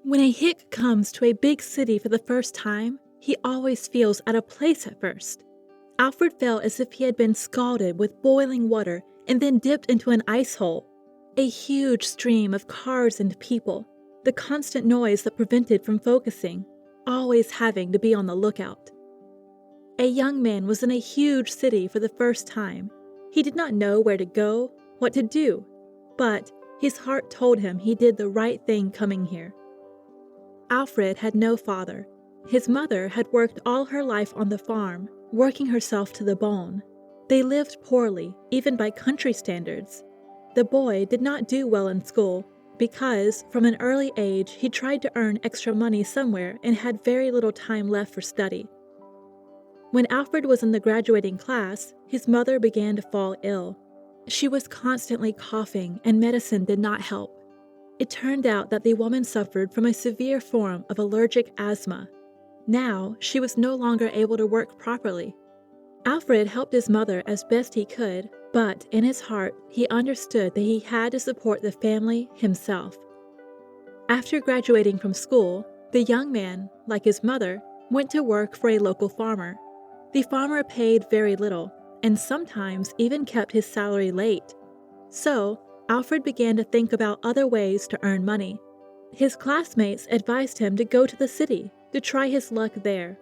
When a hick comes to a big city for the first time, he always feels out of place at first. Alfred felt as if he had been scalded with boiling water and then dipped into an ice hole. A huge stream of cars and people, the constant noise that prevented from focusing, always having to be on the lookout. A young man was in a huge city for the first time. He did not know where to go, what to do, but his heart told him he did the right thing coming here. Alfred had no father. His mother had worked all her life on the farm, working herself to the bone. They lived poorly, even by country standards. The boy did not do well in school because, from an early age, he tried to earn extra money somewhere and had very little time left for study. When Alfred was in the graduating class, his mother began to fall ill. She was constantly coughing, and medicine did not help. It turned out that the woman suffered from a severe form of allergic asthma. Now, she was no longer able to work properly. Alfred helped his mother as best he could, but in his heart, he understood that he had to support the family himself. After graduating from school, the young man, like his mother, went to work for a local farmer. The farmer paid very little, and sometimes even kept his salary late. So, Alfred began to think about other ways to earn money. His classmates advised him to go to the city, to try his luck there.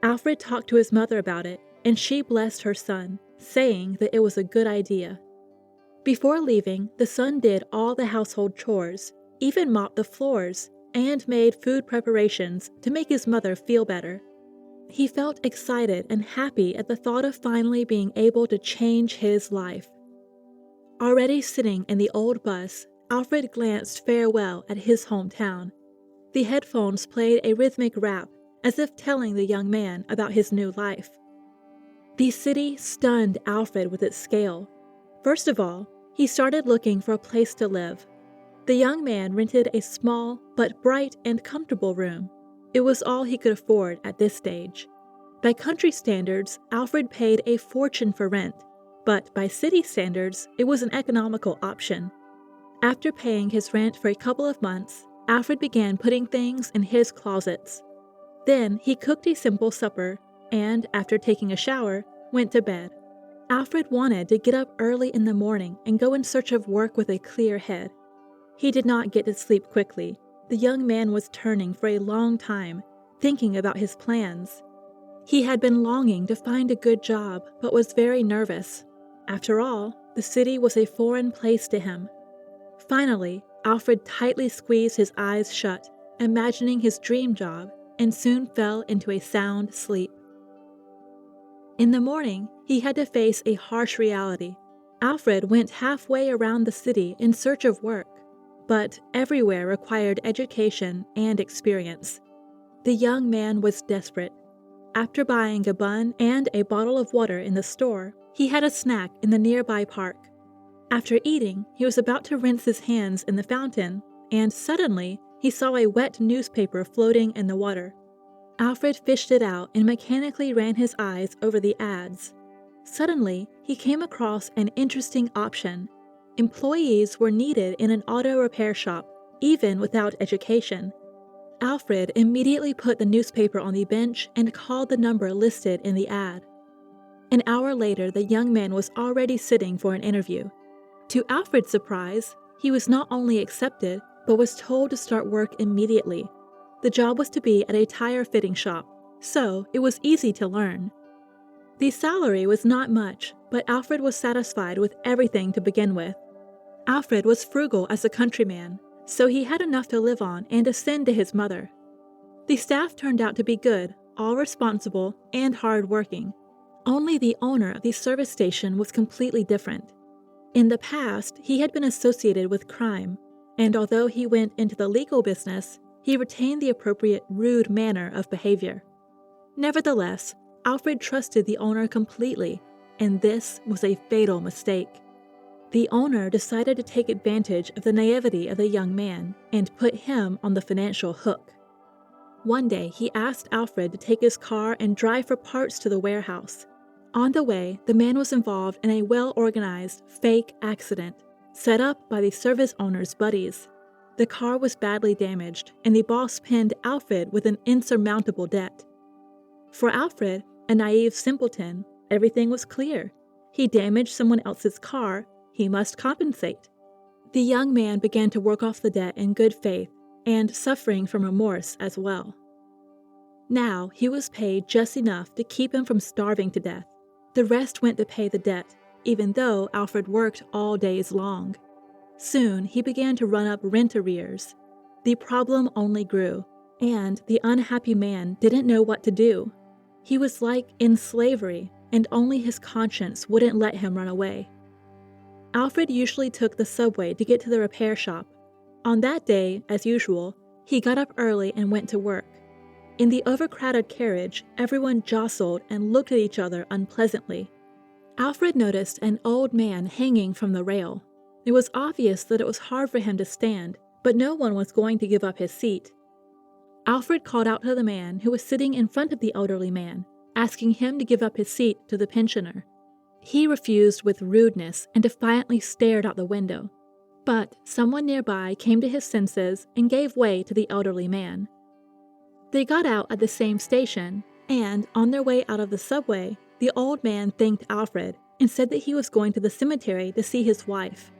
Alfred talked to his mother about it, and she blessed her son, saying that it was a good idea. Before leaving, the son did all the household chores, even mopped the floors, and made food preparations to make his mother feel better. He felt excited and happy at the thought of finally being able to change his life. Already sitting in the old bus, Alfred glanced farewell at his hometown. The headphones played a rhythmic rap, as if telling the young man about his new life. The city stunned Alfred with its scale. First of all, he started looking for a place to live. The young man rented a small but bright and comfortable room. It was all he could afford at this stage. By country standards, Alfred paid a fortune for rent, but by city standards, it was an economical option. After paying his rent for a couple of months, Alfred began putting things in his closets. Then he cooked a simple supper and, after taking a shower, went to bed. Alfred wanted to get up early in the morning and go in search of work with a clear head. He did not get to sleep quickly. The young man was turning for a long time, thinking about his plans. He had been longing to find a good job, but was very nervous. After all, the city was a foreign place to him. Finally, Alfred tightly squeezed his eyes shut, imagining his dream job, and soon fell into a sound sleep. In the morning, he had to face a harsh reality. Alfred went halfway around the city in search of work, but everywhere required education and experience. The young man was desperate. After buying a bun and a bottle of water in the store, he had a snack in the nearby park. After eating, he was about to rinse his hands in the fountain, and suddenly, he saw a wet newspaper floating in the water. Alfred fished it out and mechanically ran his eyes over the ads. Suddenly, he came across an interesting option. Employees were needed in an auto repair shop, even without education. Alfred immediately put the newspaper on the bench and called the number listed in the ad. An hour later, the young man was already sitting for an interview. To Alfred's surprise, he was not only accepted, but was told to start work immediately. The job was to be at a tire fitting shop, so it was easy to learn. The salary was not much, but Alfred was satisfied with everything to begin with. Alfred was frugal as a countryman, so he had enough to live on and to send to his mother. The staff turned out to be good, all responsible, and hard-working. Only the owner of the service station was completely different. In the past, he had been associated with crime, and although he went into the legal business, he retained the appropriate rude manner of behavior. Nevertheless, Alfred trusted the owner completely, and this was a fatal mistake. The owner decided to take advantage of the naivety of the young man and put him on the financial hook. One day, he asked Alfred to take his car and drive for parts to the warehouse. On the way, the man was involved in a well-organized, fake accident, set up by the service owner's buddies. The car was badly damaged, and the boss pinned Alfred with an insurmountable debt. For Alfred, a naive simpleton, everything was clear. He damaged someone else's car, he must compensate. The young man began to work off the debt in good faith, and suffering from remorse as well. Now he was paid just enough to keep him from starving to death. The rest went to pay the debt, even though Alfred worked all days long. Soon he began to run up rent arrears. The problem only grew, and the unhappy man didn't know what to do. He was like in slavery, and only his conscience wouldn't let him run away. Alfred usually took the subway to get to the repair shop. On that day, as usual, he got up early and went to work. In the overcrowded carriage, everyone jostled and looked at each other unpleasantly. Alfred noticed an old man hanging from the rail. It was obvious that it was hard for him to stand, but no one was going to give up his seat. Alfred called out to the man who was sitting in front of the elderly man, asking him to give up his seat to the pensioner. He refused with rudeness and defiantly stared out the window. But someone nearby came to his senses and gave way to the elderly man. They got out at the same station, and on their way out of the subway, the old man thanked Alfred and said that he was going to the cemetery to see his wife.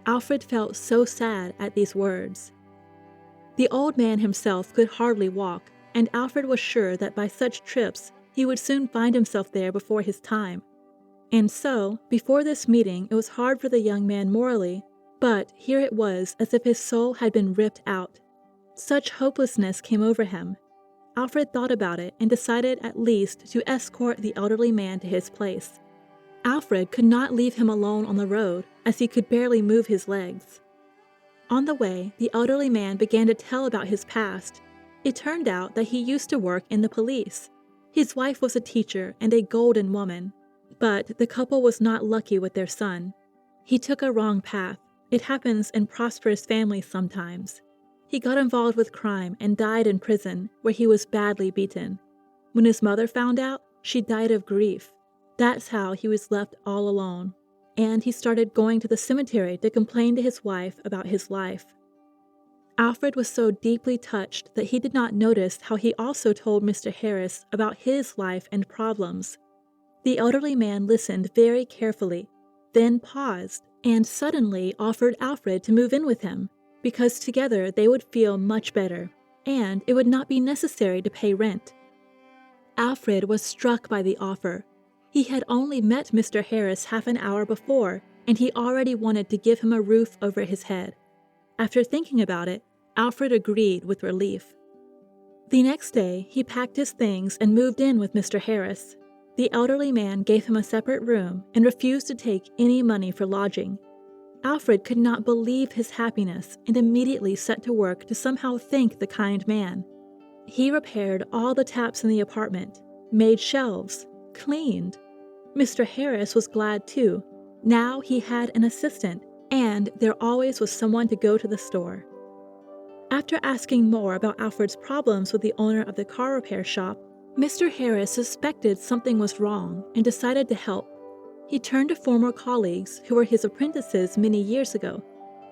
Alfred felt so sad at these words. The old man himself could hardly walk, and Alfred was sure that by such trips he would soon find himself there before his time. And so, before this meeting, it was hard for the young man morally, but here it was as if his soul had been ripped out. Such hopelessness came over him. Alfred thought about it and decided at least to escort the elderly man to his place. Alfred could not leave him alone on the road, as he could barely move his legs. On the way, the elderly man began to tell about his past. It turned out that he used to work in the police. His wife was a teacher and a golden woman, but the couple was not lucky with their son. He took a wrong path. It happens in prosperous families sometimes. He got involved with crime and died in prison, where he was badly beaten. When his mother found out, she died of grief. That's how he was left all alone. And he started going to the cemetery to complain to his wife about his life. Alfred was so deeply touched that he did not notice how he also told Mr. Harris about his life and problems. The elderly man listened very carefully, then paused, and suddenly offered Alfred to move in with him, because together they would feel much better, and it would not be necessary to pay rent. Alfred was struck by the offer. He had only met Mr. Harris half an hour before, and he already wanted to give him a roof over his head. After thinking about it, Alfred agreed with relief. The next day, he packed his things and moved in with Mr. Harris. The elderly man gave him a separate room and refused to take any money for lodging. Alfred could not believe his happiness and immediately set to work to somehow thank the kind man. He repaired all the taps in the apartment, made shelves, cleaned. Mr. Harris was glad too. Now he had an assistant, and there always was someone to go to the store. After asking more about Alfred's problems with the owner of the car repair shop, Mr. Harris suspected something was wrong and decided to help. He turned to former colleagues who were his apprentices many years ago.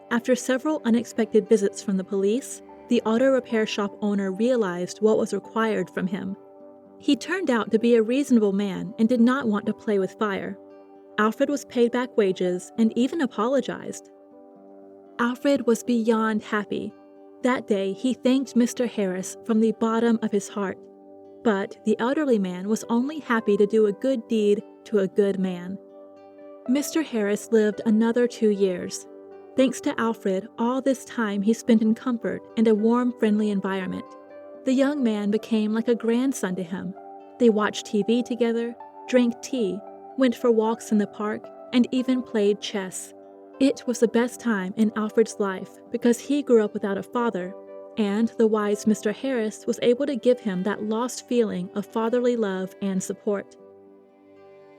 After several unexpected visits from the police, the auto repair shop owner realized what was required from him. He turned out to be a reasonable man and did not want to play with fire. Alfred was paid back wages and even apologized. Alfred was beyond happy. That day, he thanked Mr. Harris from the bottom of his heart. But the elderly man was only happy to do a good deed to a good man. Mr. Harris lived another 2 years. Thanks to Alfred, all this time he spent in comfort and a warm, friendly environment. The young man became like a grandson to him. They watched TV together, drank tea, went for walks in the park, and even played chess. It was the best time in Alfred's life because he grew up without a father, and the wise Mr. Harris was able to give him that lost feeling of fatherly love and support.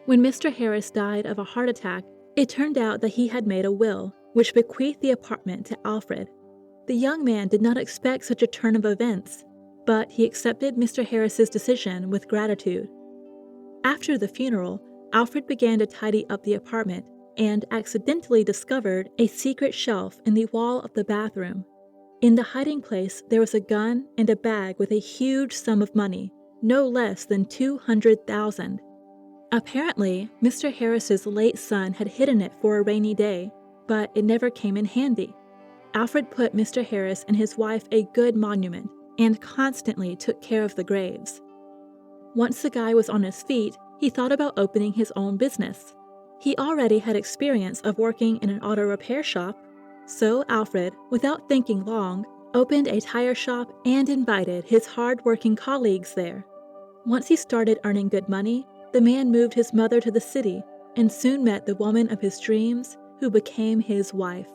When Mr. Harris died of a heart attack, it turned out that he had made a will, which bequeathed the apartment to Alfred. The young man did not expect such a turn of events, but he accepted Mr. Harris's decision with gratitude. After the funeral, Alfred began to tidy up the apartment and accidentally discovered a secret shelf in the wall of the bathroom. In the hiding place, there was a gun and a bag with a huge sum of money, no less than $200,000. Apparently, Mr. Harris's late son had hidden it for a rainy day, but it never came in handy. Alfred put Mr. Harris and his wife a good monument and constantly took care of the graves. Once the guy was on his feet, he thought about opening his own business. He already had experience of working in an auto repair shop, so Alfred, without thinking long, opened a tire shop and invited his hard-working colleagues there. Once he started earning good money, the man moved his mother to the city and soon met the woman of his dreams, who became his wife.